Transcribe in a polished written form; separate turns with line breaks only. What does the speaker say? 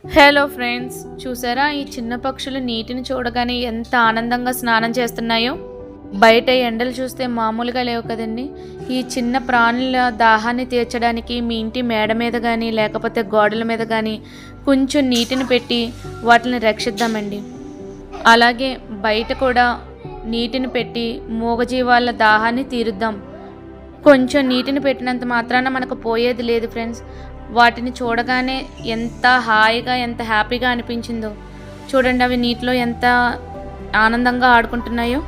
Hello friends, చూసారా ఈ చిన్న పక్షులు నీటిని చూడగానే ఎంత ఆనందంగా స్నానం చేస్తున్నాయో. బయట ఎండలు చూస్తే మామూలుగా లేవు కదండి. ఈ చిన్న ప్రాణుల దాహాన్ని తీర్చడానికి మీ ఇంటి మేడ మీద కానీ లేకపోతే గోడల మీద కానీ కొంచెం నీటిని పెట్టి వాటిని రక్షిద్దామండి. అలాగే బయట కూడా నీటిని పెట్టి మూగజీవాల దాహాన్ని తీరుద్దాం. కొంచెం నీటిని పెట్టినంత మాత్రాన మనకు పోయేది లేదు ఫ్రెండ్స్. వాటిని చూడగానే ఎంత హాయిగా ఎంత హ్యాపీగా అనిపించిందో చూడండి. అవి నీటిలో ఎంత ఆనందంగా ఆడుకుంటున్నాయో.